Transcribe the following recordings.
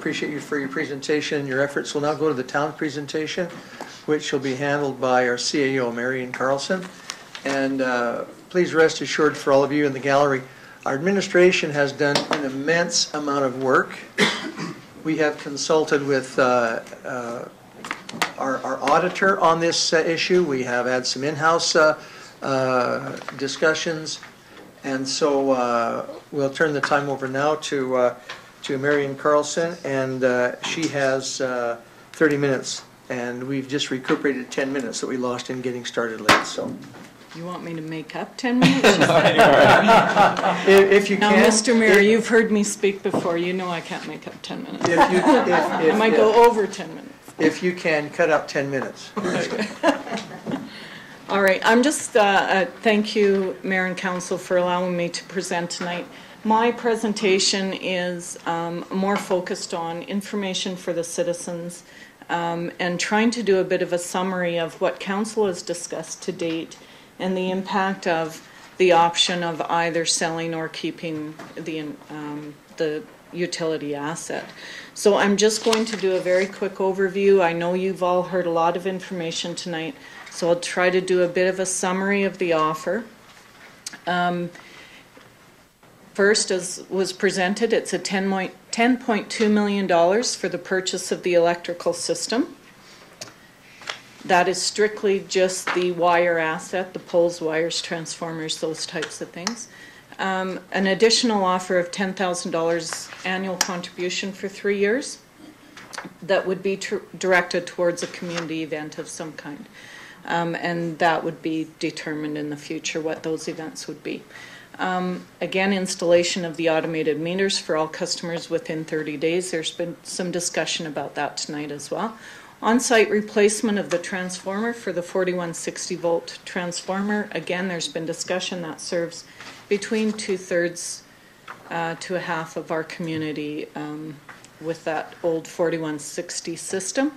appreciate you for your presentation and your efforts. We'll now go to the town presentation, which will be handled by our CAO, Marian Carlson. And please rest assured for all of you in the gallery, our administration has done an immense amount of work. We have consulted with our auditor on this issue. We have had some in-house discussions. And so we'll turn the time over now to Marian Carlson, and she has 30 minutes, and we've just recuperated 10 minutes that we lost in getting started late. So, you want me to make up 10 minutes? if you now, can. Now, Mr. Mayor, you've heard me speak before. You know I can't make up 10 minutes. I might go over 10 minutes. If you can, cut out 10 minutes. All right, I'm just, thank you, Mayor and Council, for allowing me to present tonight. My presentation is more focused on information for the citizens and trying to do a bit of a summary of what Council has discussed to date and the impact of the option of either selling or keeping the utility asset. So I'm just going to do a very quick overview. I know you've all heard a lot of information tonight, so I'll try to do a bit of a summary of the offer. First, as was presented, it's a $10.2 million for the purchase of the electrical system. That is strictly just the wire asset, the poles, wires, transformers, those types of things. An additional offer of $10,000 annual contribution for 3 years that would be directed towards a community event of some kind. And that would be determined in the future what those events would be. Again, installation of the automated meters for all customers within 30 days. There's been some discussion about that tonight as well. On-site replacement of the transformer for the 4160 volt transformer. Again, there's been discussion that serves between 2/3 to a half of our community with that old 4160 system.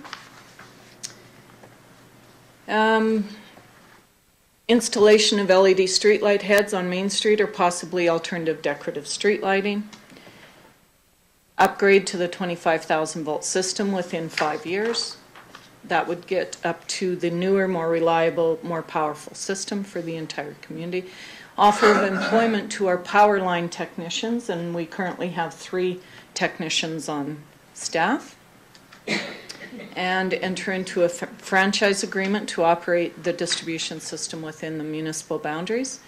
Installation of LED streetlight heads on Main Street or possibly alternative decorative street lighting. Upgrade to the 25,000 volt system within 5 years. That would get up to the newer, more reliable, more powerful system for the entire community. Offer of employment to our power line technicians, and we currently have 3 technicians on staff. And enter into a franchise agreement to operate the distribution system within the municipal boundaries,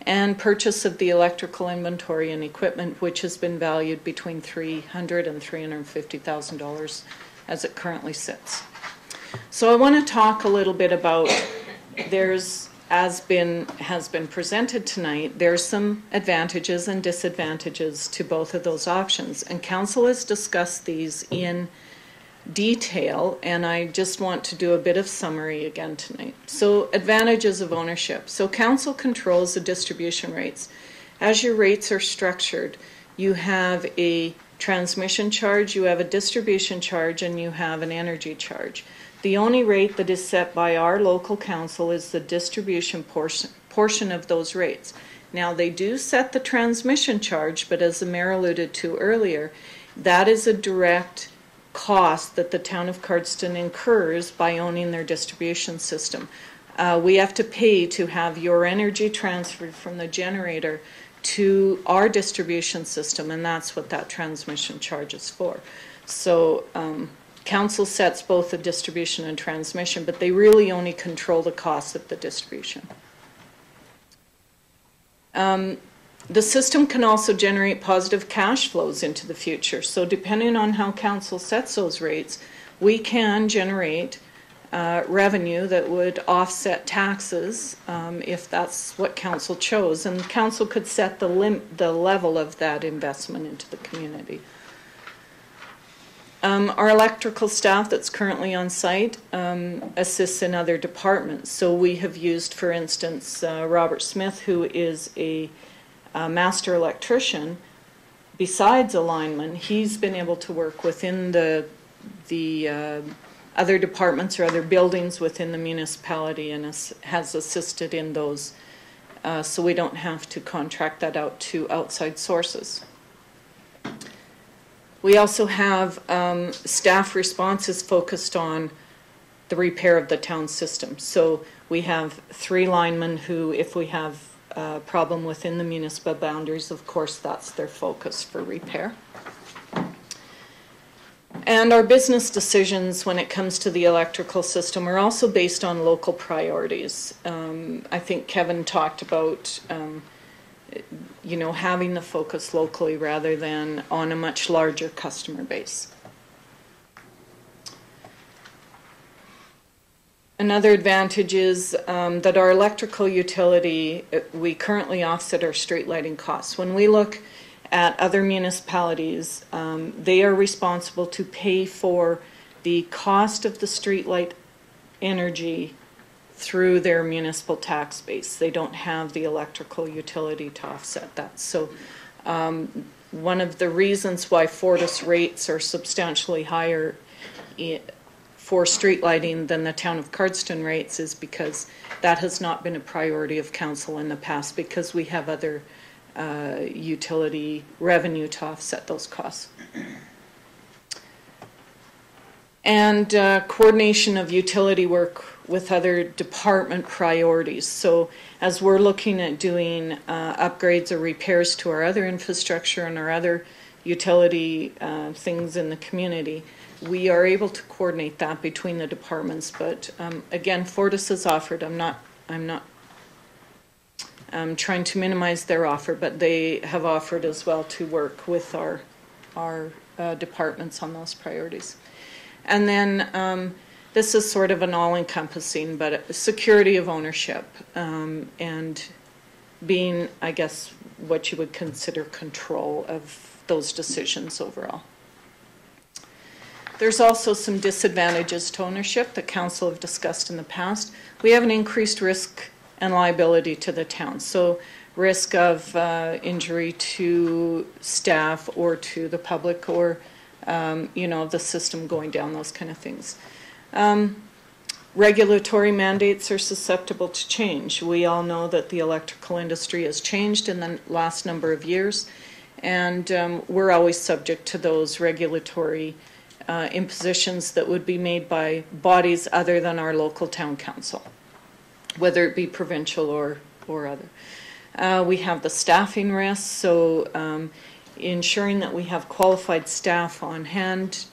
and purchase of the electrical inventory and equipment, which has been valued between $300,000 and $350,000 as it currently sits. So I want to talk a little bit about, has been presented tonight, there's some advantages and disadvantages to both of those options, and Council has discussed these in detail, and I just want to do a bit of summary again tonight. So, advantages of ownership. So Council controls the distribution rates. As your rates are structured, you have a transmission charge, you have a distribution charge, and you have an energy charge. The only rate that is set by our local council is the distribution portion of those rates. Now, they do set the transmission charge, but as the Mayor alluded to earlier, that is a direct cost that the town of Cardston incurs by owning their distribution system. We have to pay to have your energy transferred from the generator to our distribution system, and that's what that transmission charge is for. So council sets both the distribution and transmission, but they really only control the cost of the distribution. The system can also generate positive cash flows into the future. So depending on how council sets those rates, we can generate revenue that would offset taxes if that's what council chose. And council could set the level of that investment into the community. Our electrical staff that's currently on site assists in other departments. So we have used, for instance, Robert Smith, who is a master electrician. Besides a lineman, he's been able to work within the other departments or other buildings within the municipality and has assisted in those, so we don't have to contract that out to outside sources. We also have staff responses focused on the repair of the town system. So we have 3 linemen who, if we have a problem within the municipal boundaries, of course, that's their focus for repair. And our business decisions when it comes to the electrical system are also based on local priorities. I think Kevin talked about you know, having the focus locally rather than on a much larger customer base. Another advantage is that our electrical utility, we currently offset our street lighting costs. When we look at other municipalities, they are responsible to pay for the cost of the street light energy through their municipal tax base. They don't have the electrical utility to offset that. So one of the reasons why Fortis rates are substantially higher for street lighting than the town of Cardston rates is because that has not been a priority of council in the past, because we have other utility revenue to offset those costs. And coordination of utility work with other department priorities. So as we're looking at doing upgrades or repairs to our other infrastructure and our other utility things in the community, we are able to coordinate that between the departments. But again, Fortis has offered, I'm not trying to minimize their offer, but they have offered as well to work with our departments on those priorities. And then this is sort of an all-encompassing, but security of ownership and being, I guess, what you would consider control of those decisions overall. There's also some disadvantages to ownership that council have discussed in the past. We have an increased risk and liability to the town. So risk of injury to staff or to the public, or you know, the system going down, those kind of things. Regulatory mandates are susceptible to change. We all know that the electrical industry has changed in the last number of years, and we're always subject to those regulatory impositions that would be made by bodies other than our local town council, whether it be provincial or other. We have the staffing risks, so ensuring that we have qualified staff on hand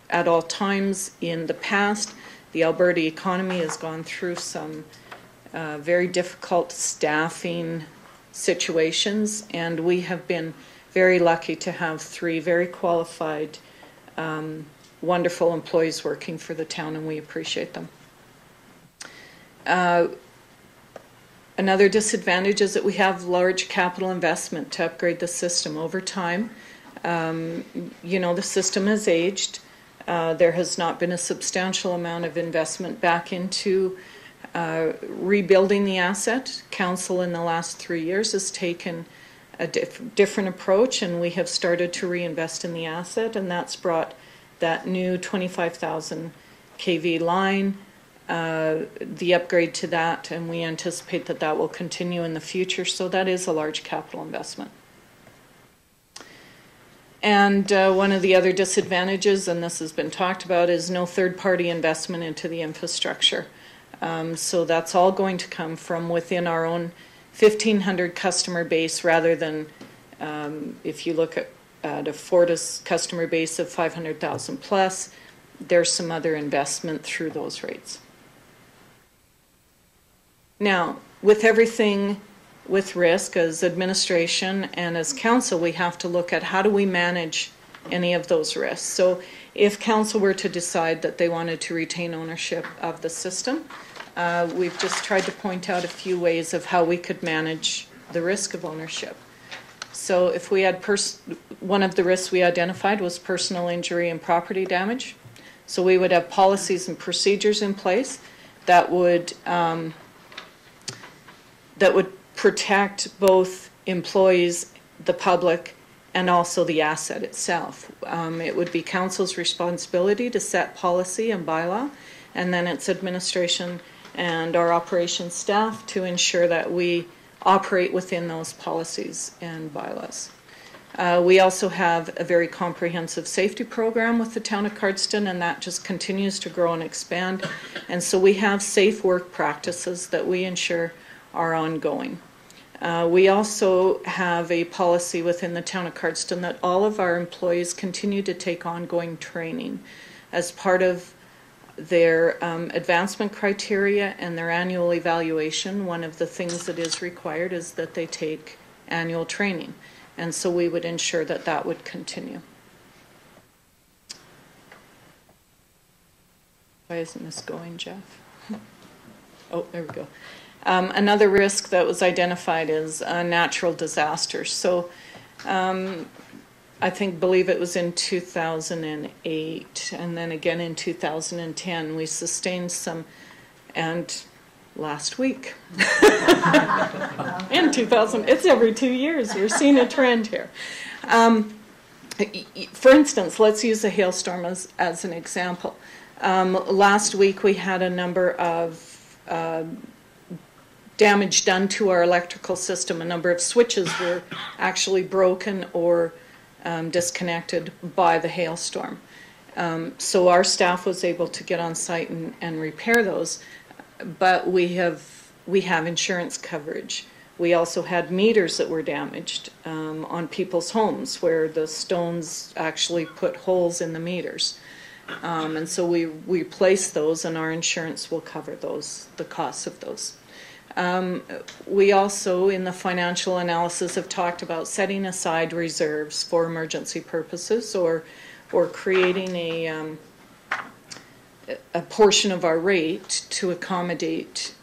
at all times. In the past, the Alberta economy has gone through some very difficult staffing situations, and we have been very lucky to have 3 very qualified, wonderful employees working for the town, and we appreciate them. Another disadvantage is that we have large capital investment to upgrade the system over time. You know, the system has aged. There has not been a substantial amount of investment back into rebuilding the asset. Council in the last 3 years has taken a different approach, and we have started to reinvest in the asset, and that's brought that new 25,000 kV line, the upgrade to that, and we anticipate that that will continue in the future. So that is a large capital investment. And one of the other disadvantages, and this has been talked about, is no third-party investment into the infrastructure. So that's all going to come from within our own 1,500 customer base, rather than if you look at a Fortis customer base of 500,000 plus, there's some other investment through those rates. Now, with everything with risk, as administration and as council, we have to look at how do we manage any of those risks. So if council were to decide that they wanted to retain ownership of the system, we've just tried to point out a few ways of how we could manage the risk of ownership. So if we had one of the risks we identified was personal injury and property damage. So we would have policies and procedures in place that would protect both employees, the public, and also the asset itself. It would be council's responsibility to set policy and bylaw, and then it's administration and our operations staff to ensure that we operate within those policies and bylaws. We also have a very comprehensive safety program with the town of Cardston, and that just continues to grow and expand. And so we have safe work practices that we ensure are ongoing. We also have a policy within the town of Cardston that all of our employees continue to take ongoing training as part of their advancement criteria and their annual evaluation. One of the things that is required is that they take annual training. And so we would ensure that that would continue. Why isn't this going, Jeff? Oh, there we go. Another risk that was identified is natural disasters. So I believe it was in 2008 and then again in 2010 we sustained some, and last week in 2000, it's every 2 years, we're seeing a trend here. For instance, let's use a hailstorm as an example. Last week we had a number of damage done to our electrical system. A number of switches were actually broken or disconnected by the hailstorm. So our staff was able to get on site and repair those, but we have insurance coverage. We also had meters that were damaged on people's homes where the stones actually put holes in the meters. And so we replaced those, and our insurance will cover those, the costs of those. We also, in the financial analysis, have talked about setting aside reserves for emergency purposes, or creating a portion of our rate to accommodate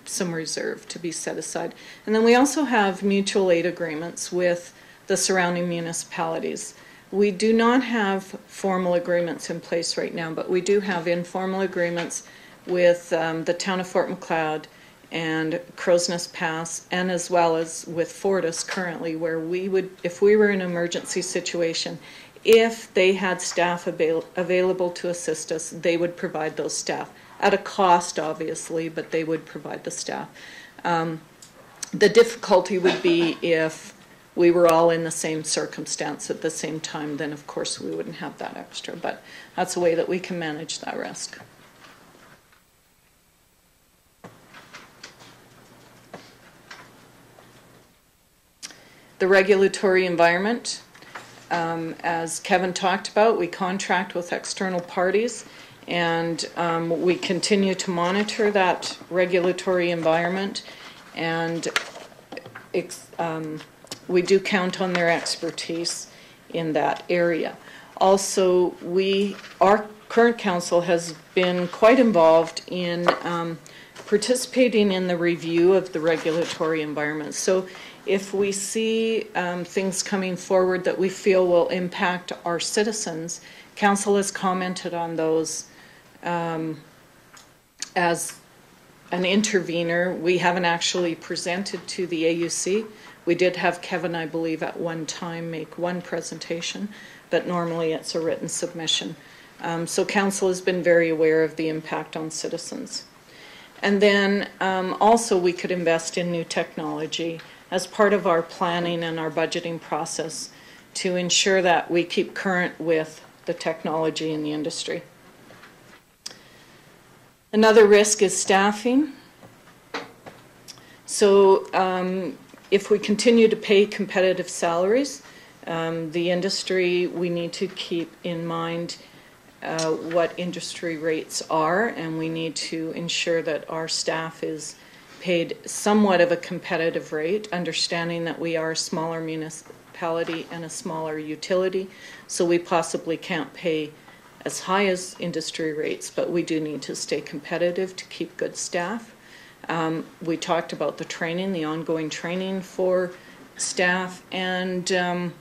some reserve to be set aside. And then we also have mutual aid agreements with the surrounding municipalities. We do not have formal agreements in place right now, but we do have informal agreements with the town of Fort Macleod and Crow's Nest Pass, and as well as with Fortis currently, where we would, if we were in an emergency situation, if they had staff available to assist us, they would provide those staff at a cost, obviously, but they would provide the staff. The difficulty would be if we were all in the same circumstance at the same time, then of course we wouldn't have that extra, but that's a way that we can manage that risk. The regulatory environment. As Kevin talked about, we contract with external parties, and we continue to monitor that regulatory environment, and we do count on their expertise in that area. Also, our current council has been quite involved in participating in the review of the regulatory environment. So if we see things coming forward that we feel will impact our citizens, council has commented on those as an intervener. We haven't actually presented to the AUC. We did have Kevin, I believe, at one time make one presentation, but normally it's a written submission. So council has been very aware of the impact on citizens. And then also we could invest in new technology as part of our planning and our budgeting process to ensure that we keep current with the technology in the industry. Another risk is staffing. So if we continue to pay competitive salaries, the industry, we need to keep in mind what industry rates are, and we need to ensure that our staff is paid somewhat of a competitive rate, understanding that we are a smaller municipality and a smaller utility, so we possibly can't pay as high as industry rates, but we do need to stay competitive to keep good staff. We talked about the training, the ongoing training for staff, and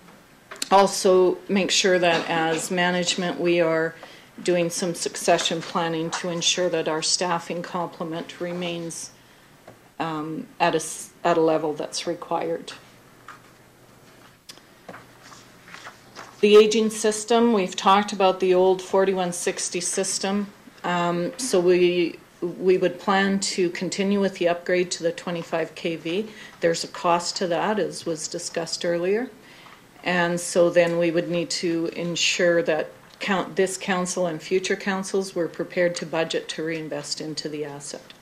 also make sure that as management we are doing some succession planning to ensure that our staffing complement remains at a level that's required. The aging system, we've talked about the old 4160 system. So we would plan to continue with the upgrade to the 25 kV. There's a cost to that, as was discussed earlier. And so then we would need to ensure that this council and future councils were prepared to budget to reinvest into the asset.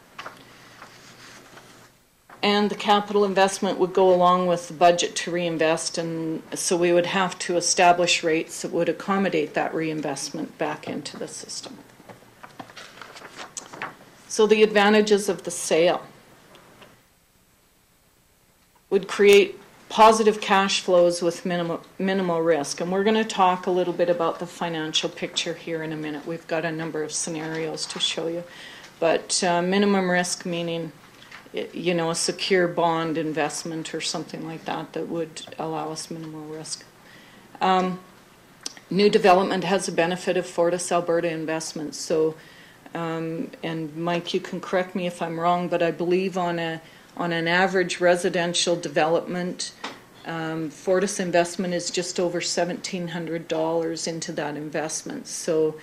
And the capital investment would go along with the budget to reinvest, and so we would have to establish rates that would accommodate that reinvestment back into the system. So the advantages of the sale would create positive cash flows with minimal risk. And we're going to talk a little bit about the financial picture here in a minute. We've got a number of scenarios to show you. But minimum risk meaning, you know, a secure bond investment or something like that that would allow us minimal risk. New development has a benefit of Fortis Alberta investments. So, and Mike, you can correct me if I'm wrong, but I believe on an average residential development, Fortis investment is just over $1,700 into that investment. So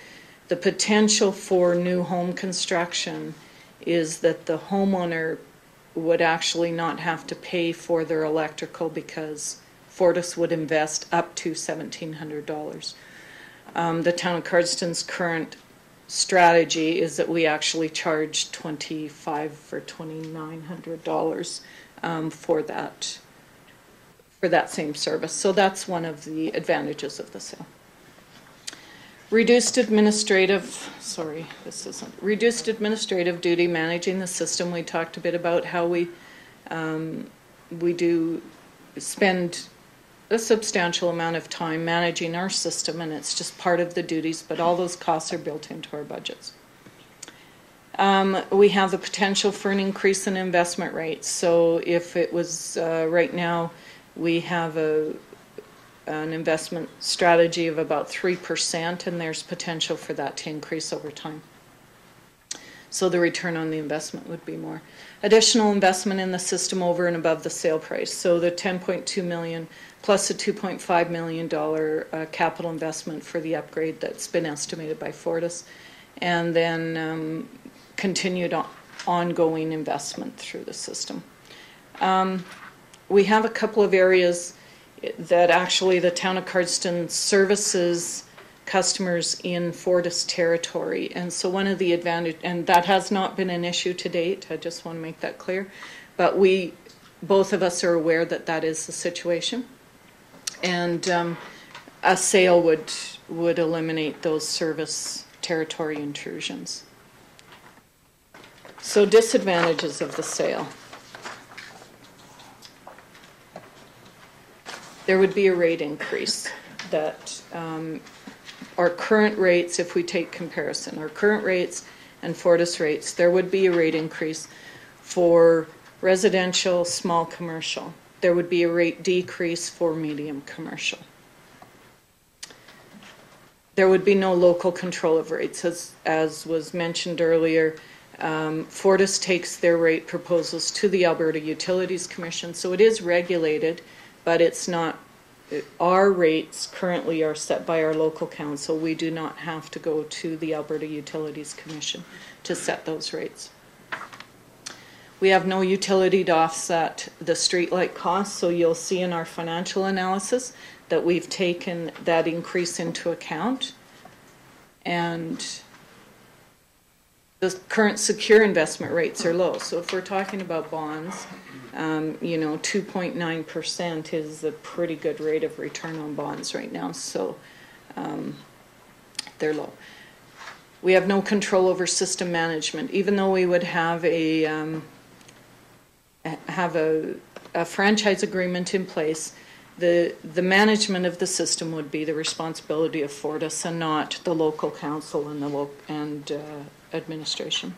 the potential for new home construction is that the homeowner would actually not have to pay for their electrical because Fortis would invest up to $1,700. The town of Cardston's current strategy is that we actually charge $2,500 or $2,900 for that same service. So that's one of the advantages of the sale. Reduced administrative duty managing the system. We talked a bit about how we do spend a substantial amount of time managing our system, and it's just part of the duties, but all those costs are built into our budgets. We have the potential for an increase in investment rates. So if it was right now, we have an investment strategy of about 3%, and there's potential for that to increase over time. So the return on the investment would be more. Additional investment in the system over and above the sale price. So the $10.2 million plus a $2.5 million capital investment for the upgrade that's been estimated by Fortis, and then continued ongoing investment through the system. We have a couple of areas that actually the town of Cardston services customers in Fortis territory, and so one of the advantage, and that has not been an issue to date, I just want to make that clear, but both of us are aware that that is the situation, and a sale would eliminate those service territory intrusions. So disadvantages of the sale. There would be a rate increase that our current rates, if we take comparison, our current rates and Fortis rates, there would be a rate increase for residential, small commercial. There would be a rate decrease for medium commercial. There would be no local control of rates. As was mentioned earlier, Fortis takes their rate proposals to the Alberta Utilities Commission, so it is regulated, but it's not, our rates currently are set by our local council. We do not have to go to the Alberta Utilities Commission to set those rates. We have no utility to offset the streetlight costs, so you'll see in our financial analysis that we've taken that increase into account. And the current secure investment rates are low. So if we're talking about bonds, 2.9% is a pretty good rate of return on bonds right now, so they're low. We have no control over system management, even though we would have a franchise agreement in place. The management of the system would be the responsibility of Fortis and not the local council and administration.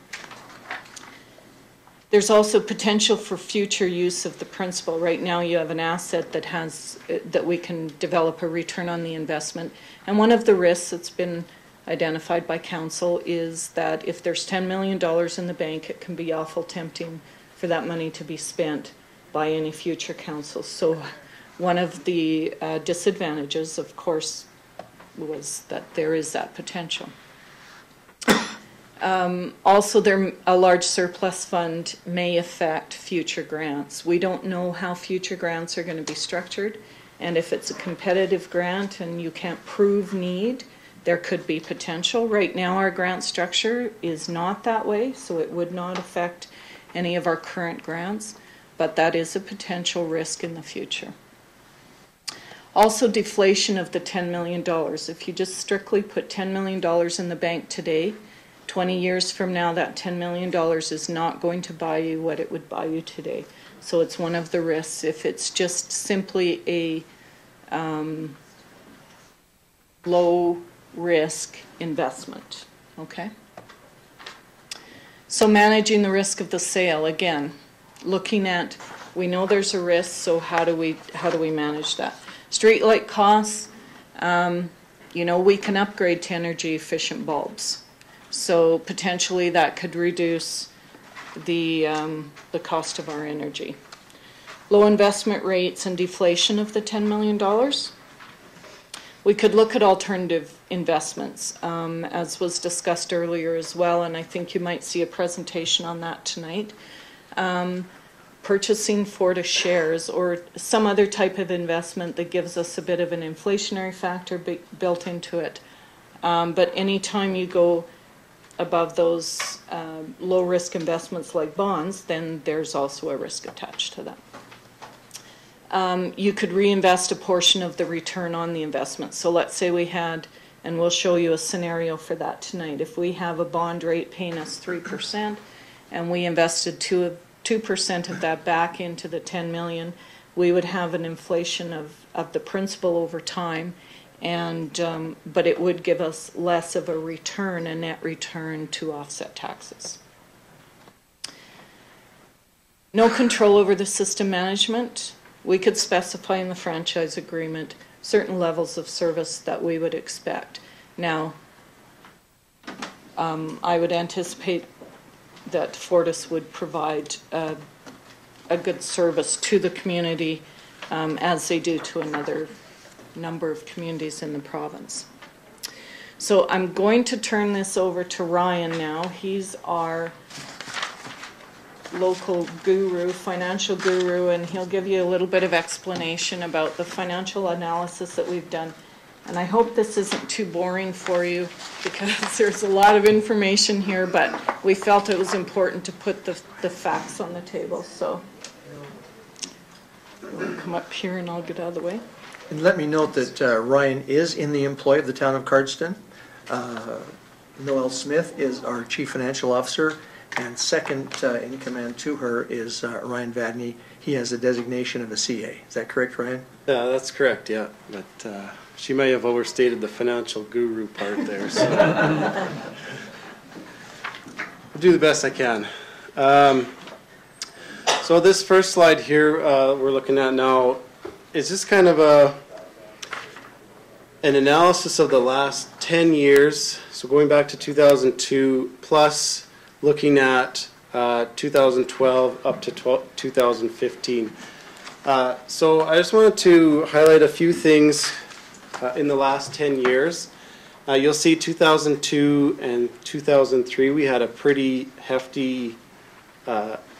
There's also potential for future use of the principal. Right now you have an asset that we can develop a return on the investment. And one of the risks that's been identified by council is that if there's $10 million in the bank, it can be awful tempting for that money to be spent by any future council. So one of the disadvantages, of course, was that there is that potential. Also, a large surplus fund may affect future grants. We don't know how future grants are going to be structured, And if it's a competitive grant and you can't prove need, there could be potential. Right now, our grant structure is not that way, so it would not affect any of our current grants, but that is a potential risk in the future. Also, deflation of the $10 million. If you just strictly put $10 million in the bank today, 20 years from now, that $10 million is not going to buy you what it would buy you today. So it's one of the risks. If it's just simply a low risk investment, okay? So managing the risk of the sale, again, looking at, we know there's a risk, so how do we manage that? Streetlight costs, you know, we can upgrade to energy efficient bulbs. So potentially that could reduce the cost of our energy. Low investment rates and deflation of the $10 million. We could look at alternative investments, as was discussed earlier as well, and I think you might see a presentation on that tonight. Purchasing Fortis shares or some other type of investment that gives us a bit of an inflationary factor built into it. But anytime you go above those low risk investments like bonds, then there's also a risk attached to that. You could reinvest a portion of the return on the investment. So let's say we had, and we'll show you a scenario for that tonight, if we have a bond rate paying us 3% and we invested 2% of that back into the 10 million, we would have an inflation of the principal over time, and but it would give us less of a return, a net return, to offset taxes. No control over the system management. We could specify in the franchise agreement certain levels of service that we would expect. Now, I would anticipate that Fortis would provide a good service to the community as they do to another number of communities in the province. So I'm going to turn this over to Ryan now. He's our local guru, financial guru, and he'll give you a little bit of explanation about the financial analysis that we've done. And I hope this isn't too boring for you because there's a lot of information here, but we felt it was important to put the facts on the table. So we'll come up here and I'll get out of the way. And let me note that Ryan is in the employ of the town of Cardston. Noel Smith is our chief financial officer, and second in command to her is Ryan Vadney. He has a designation of a CA. Is that correct, Ryan? Yeah, that's correct, yeah. But she may have overstated the financial guru part there. So I'll do the best I can. So this first slide here we're looking at now is just kind of an analysis of the last 10 years. So going back to 2002 plus looking at 2012 up to 2015. So I just wanted to highlight a few things in the last 10 years. You'll see 2002 and 2003 we had a pretty hefty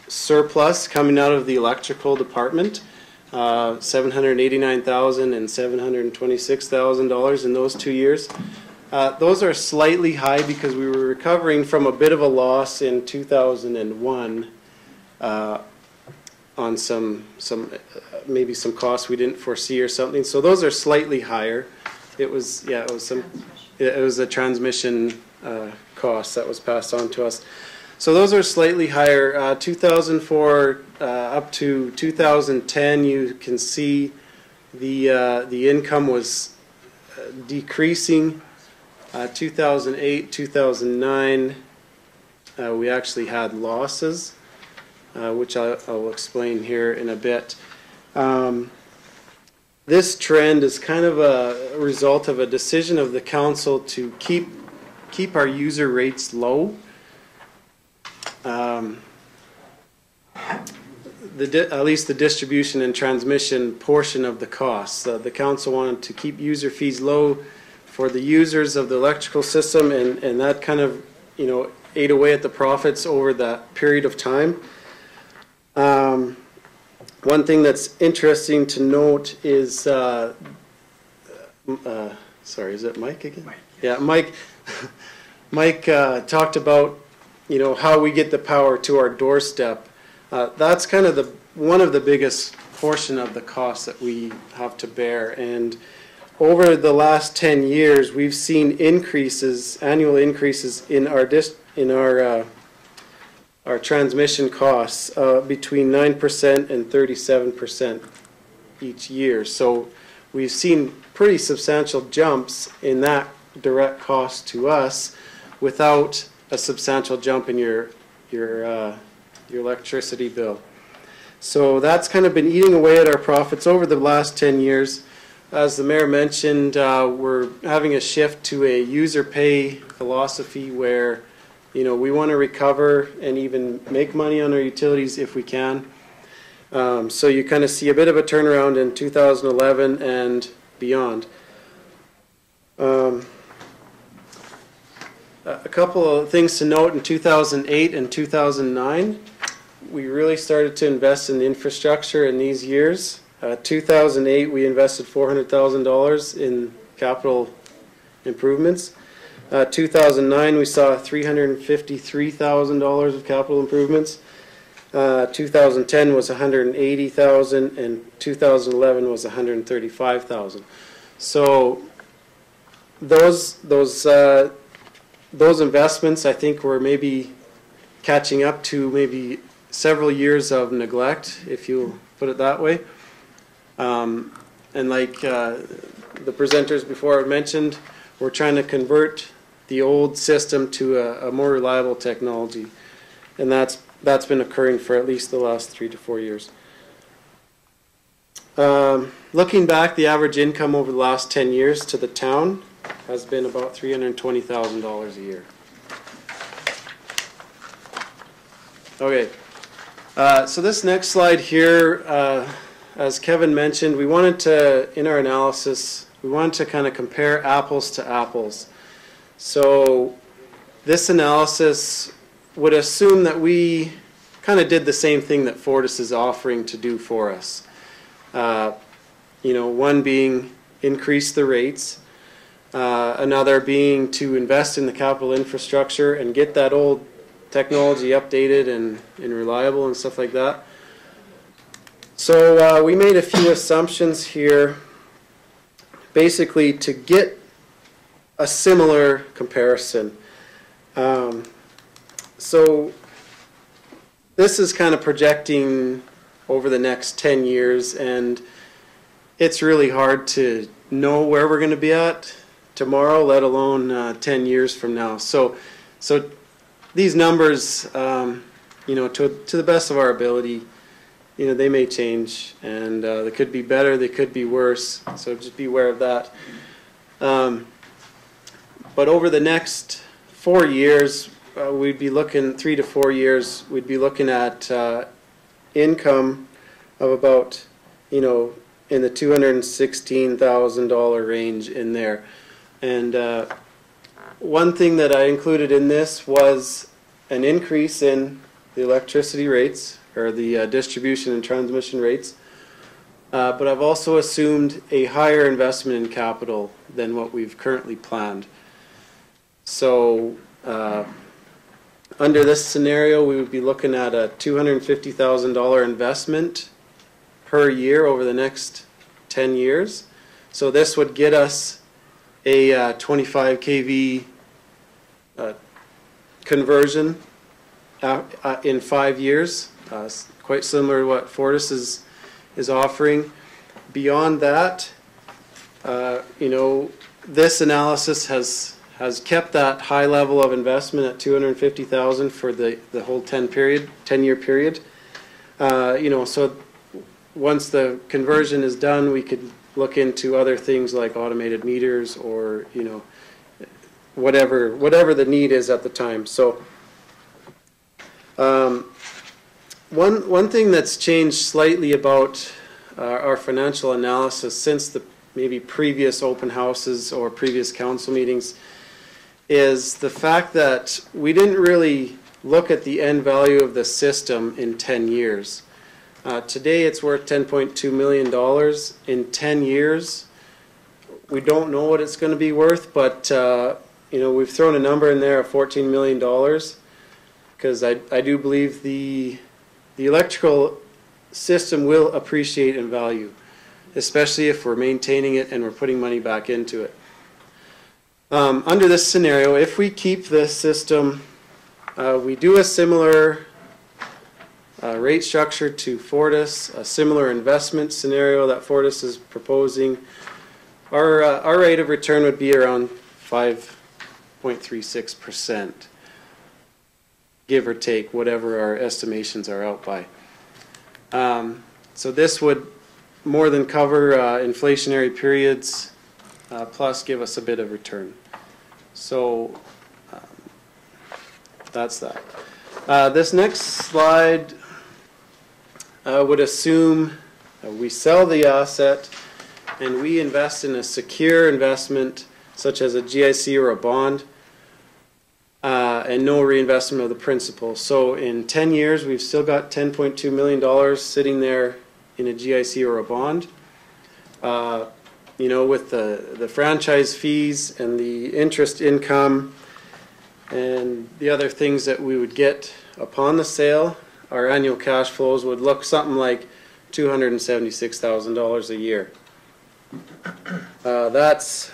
surplus coming out of the electrical department. $789,000 and $726,000 in those 2 years. Those are slightly high because we were recovering from a bit of a loss in 2001 on some maybe some costs we didn't foresee or something. So those are slightly higher. It was a transmission cost that was passed on to us. So those are slightly higher. 2004 up to 2010, you can see the income was decreasing. 2008, 2009, we actually had losses, which I'll explain here in a bit. This trend is kind of a result of a decision of the council to keep our user rates low. At least the distribution and transmission portion of the costs. The council wanted to keep user fees low for the users of the electrical system, and that kind of, ate away at the profits over that period of time. One thing that's interesting to note is, sorry, is it Mike again? Mike. Yeah, Mike. Mike talked about, you know, how we get the power to our doorstep. That's kind of one of the biggest portion of the cost that we have to bear. And over the last 10 years, we've seen increases, annual increases in our transmission costs between 9% and 37% each year. So we've seen pretty substantial jumps in that direct cost to us without a substantial jump in your electricity bill. So that's kind of been eating away at our profits over the last 10 years. As the mayor mentioned, we're having a shift to a user pay philosophy where, you know, we want to recover and even make money on our utilities if we can. So you kind of see a bit of a turnaround in 2011 and beyond. A couple of things to note: in 2008 and 2009, we really started to invest in the infrastructure in these years. 2008, we invested $400,000 in capital improvements. 2009, we saw $353,000 of capital improvements. 2010 was $180,000, and 2011 was $135,000. So those investments, I think, were maybe catching up to maybe several years of neglect, if you put it that way. And like the presenters before mentioned, we're trying to convert the old system to a more reliable technology, and that's been occurring for at least the last 3 to 4 years. Looking back, the average income over the last 10 years to the town has been about $320,000 a year. Okay, so this next slide here, as Kevin mentioned, we wanted to, in our analysis, we wanted to kind of compare apples to apples. So this analysis would assume that we kind of did the same thing that Fortis is offering to do for us. You know, one being increase the rates, another being to invest in the capital infrastructure and get that old technology updated and reliable and stuff like that. So we made a few assumptions here, basically to get a similar comparison. So this is kind of projecting over the next 10 years, and it's really hard to know where we're going to be at tomorrow, let alone 10 years from now. So these numbers, you know, to the best of our ability, you know, they may change, and they could be better, they could be worse, so just be aware of that. But over the next 4 years, we'd be looking, 3 to 4 years, we'd be looking at income of about, you know, in the $216,000 range in there. And one thing that I included in this was an increase in the electricity rates, or the distribution and transmission rates. But I've also assumed a higher investment in capital than what we've currently planned. So under this scenario, we would be looking at a $250,000 investment per year over the next 10 years. So this would get us a 25 kV conversion in 5 years, quite similar to what Fortis is offering. Beyond that, you know, this analysis has kept that high level of investment at $250,000 for the whole 10-year period. You know, so once the conversion is done, we could look into other things like automated meters, or, you know, whatever the need is at the time. So one thing that's changed slightly about our financial analysis since the maybe previous open houses or previous council meetings is the fact that we didn't really look at the end value of the system in 10 years. Today, it's worth $10.2 million. In 10 years, we don't know what it's going to be worth, but you know, we've thrown a number in there of $14 million because I do believe the electrical system will appreciate in value, especially if we're maintaining it and we're putting money back into it. Under this scenario, if we keep this system, we do a similar rate structure to Fortis, a similar investment scenario that Fortis is proposing. Our rate of return would be around 5.36%, give or take, whatever our estimations are out by. So this would more than cover inflationary periods, plus give us a bit of return. So that's that. This next slide would assume we sell the asset and we invest in a secure investment such as a GIC or a bond, and no reinvestment of the principal. So in 10 years, we've still got $10.2 million sitting there in a GIC or a bond. You know, with the franchise fees and the interest income and the other things that we would get upon the sale, our annual cash flows would look something like $276,000 a year. That's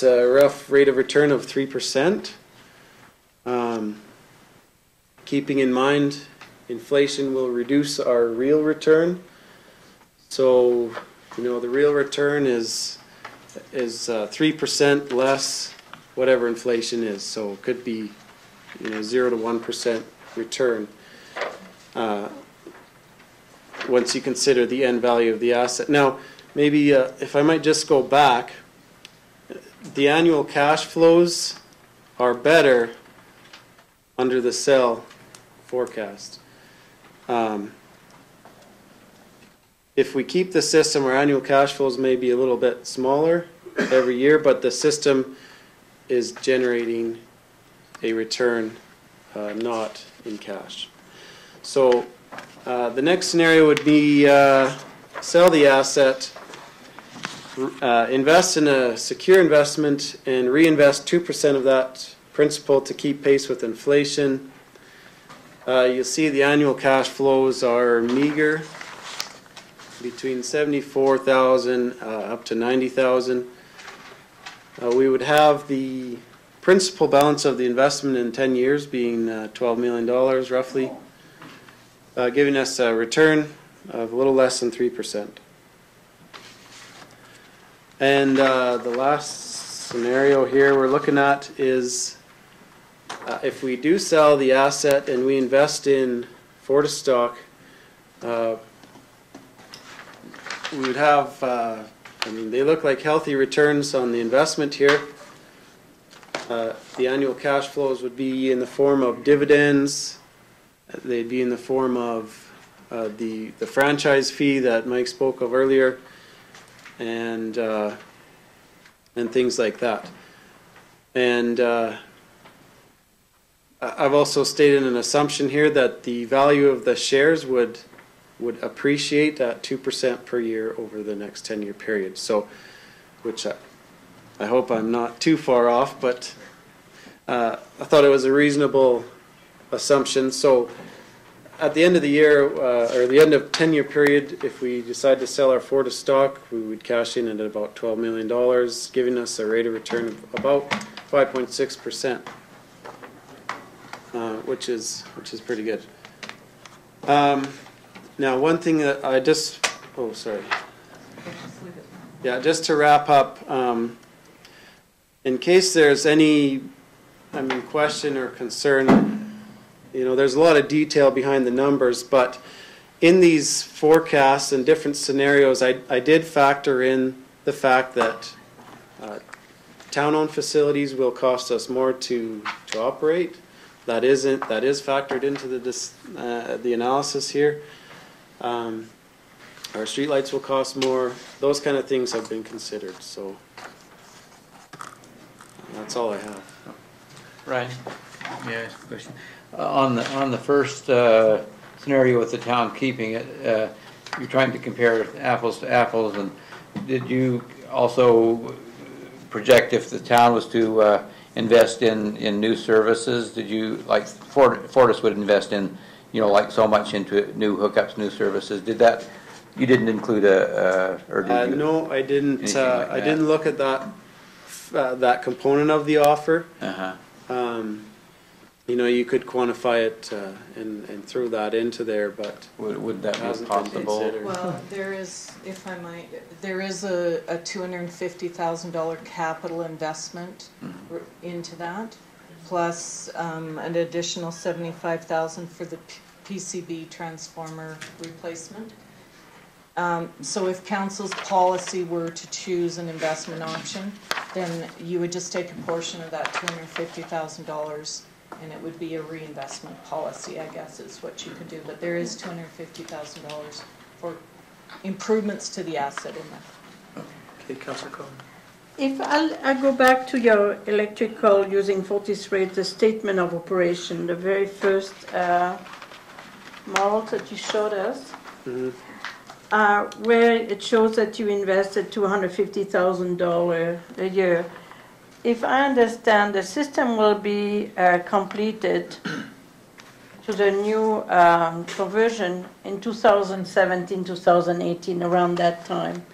a rough rate of return of 3%. Keeping in mind, inflation will reduce our real return. So, you know, the real return is 3% less whatever inflation is. So it could be, you know, 0 to 1% return once you consider the end value of the asset. Now, maybe if I might just go back, the annual cash flows are better under the sell forecast. If we keep the system, our annual cash flows may be a little bit smaller every year, but the system is generating a return not in cash. So the next scenario would be sell the asset, invest in a secure investment, and reinvest 2% of that principal to keep pace with inflation. You'll see the annual cash flows are meager, between $74,000 up to $90,000. We would have the principal balance of the investment in 10 years being $12 million roughly, giving us a return of a little less than 3%. And the last scenario here we're looking at is if we do sell the asset and we invest in Fortis stock, we would have, I mean, they look like healthy returns on the investment here. The annual cash flows would be in the form of dividends. They'd be in the form of the franchise fee that Mike spoke of earlier, and things like that. And I've also stated an assumption here that the value of the shares would appreciate at 2% per year over the next 10-year period. So, which I hope I'm not too far off, but I thought it was a reasonable assumption. So at the end of the year, or the end of 10-year period, if we decide to sell our Fortis stock, we would cash in at about $12 million, giving us a rate of return of about 5.6%, which is pretty good. Now, one thing that I just, oh, sorry. Yeah, just to wrap up, in case there's any, question or concern, there's a lot of detail behind the numbers, but in these forecasts and different scenarios, I did factor in the fact that town-owned facilities will cost us more to operate. That is factored into the analysis here. Our streetlights will cost more. Those kind of things have been considered. So that's all I have. Ryan? Yeah, question. On the first scenario with the town keeping it, you're trying to compare apples to apples, and did you also project if the town was to invest in new services? Did you, like Fortis would invest in, you know, like so much into new hookups, new services? Did that, you didn't include or did you? No, I didn't. Anything like I that? didn't look at that that component of the offer. You know, you could quantify it and throw that into there, but Would that be hasn't been possible? considered. Well, there is, if I might, there is a $250,000 capital investment into that, plus an additional $75,000 for the PCB transformer replacement. So if council's policy were to choose an investment option, then you would just take a portion of that $250,000 and it would be a reinvestment policy, I guess, is what you could do. But there is $250,000 for improvements to the asset in there. Okay, Councillor Cohen. If I go back to your electrical using Fortis rate, the statement of operation, the very first model that you showed us, where it shows that you invested $250,000 a year. If I understand, the system will be completed to the new conversion in 2017, 2018, around that time.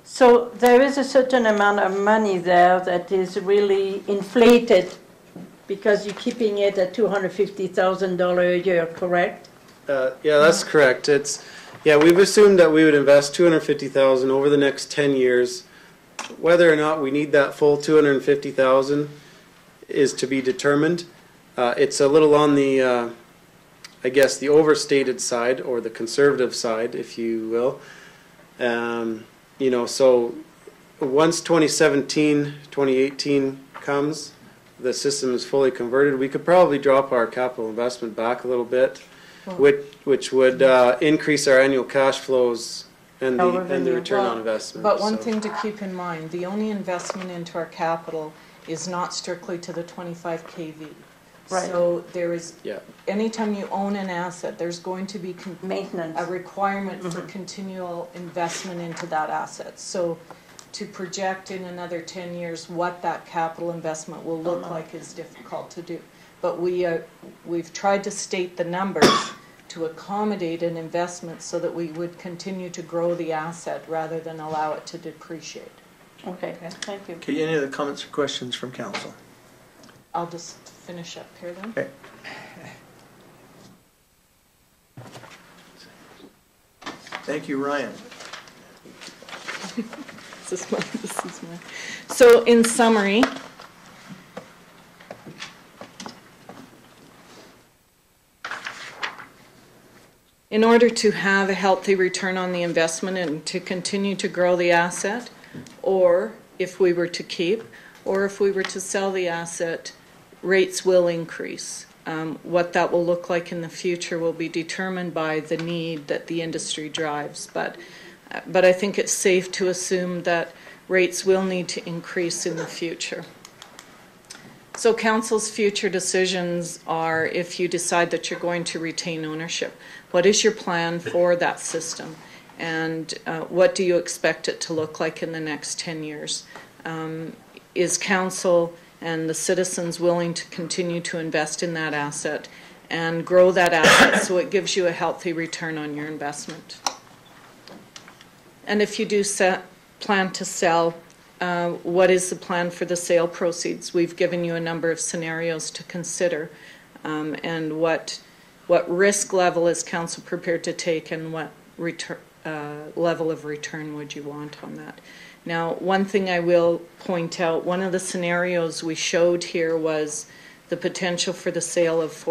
So there is a certain amount of money there that is really inflated because you're keeping it at $250,000 a year, correct? Yeah, that's correct. We've assumed that we would invest $250,000 over the next 10 years. Whether or not we need that full $250,000 is to be determined. It's a little on the, I guess, the overstated side or the conservative side, if you will. You know, so once 2017, 2018 comes, the system is fully converted, we could probably drop our capital investment back a little bit, which would increase our annual cash flows and the return on investment. But one thing to keep in mind, the only investment into our capital is not strictly to the 25 kV. Right. So there is, anytime you own an asset, there's going to be Maintenance. a requirement for continual investment into that asset. So to project in another 10 years what that capital investment will look like is difficult to do. But we've tried to state the numbers to accommodate an investment so that we would continue to grow the asset rather than allow it to depreciate. Okay, thank you. Okay, any other comments or questions from council? I'll just finish up here then. Okay. Thank you, Ryan. This is mine. So in summary, in order to have a healthy return on the investment and to continue to grow the asset, or if we were to keep, or if we were to sell the asset, rates will increase. What that will look like in the future will be determined by the need that the industry drives. But I think it's safe to assume that rates will need to increase in the future. So council's future decisions are, if you decide that you're going to retain ownership, what is your plan for that system? And what do you expect it to look like in the next 10 years? Is council and the citizens willing to continue to invest in that asset and grow that asset so it gives you a healthy return on your investment? And if you do plan to sell, what is the plan for the sale proceeds? We've given you a number of scenarios to consider, and what risk level is council prepared to take, and what level of return would you want on that? Now, one thing I will point out, one of the scenarios we showed here was the potential for the sale of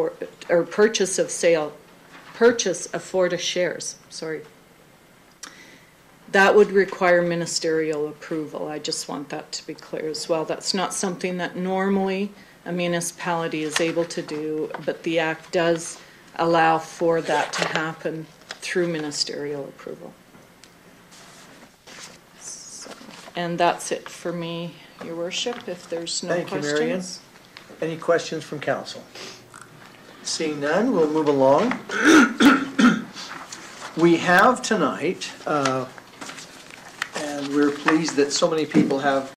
purchase of Fortis shares. Sorry. That would require ministerial approval. I just want that to be clear as well. That's not something that normally a municipality is able to do, but the Act does allow for that to happen through ministerial approval. So, and that's it for me, Your Worship, if there's no questions. Thank you, Marian. Any questions from council? Seeing none, we'll move along. We have tonight, and we're pleased that so many people have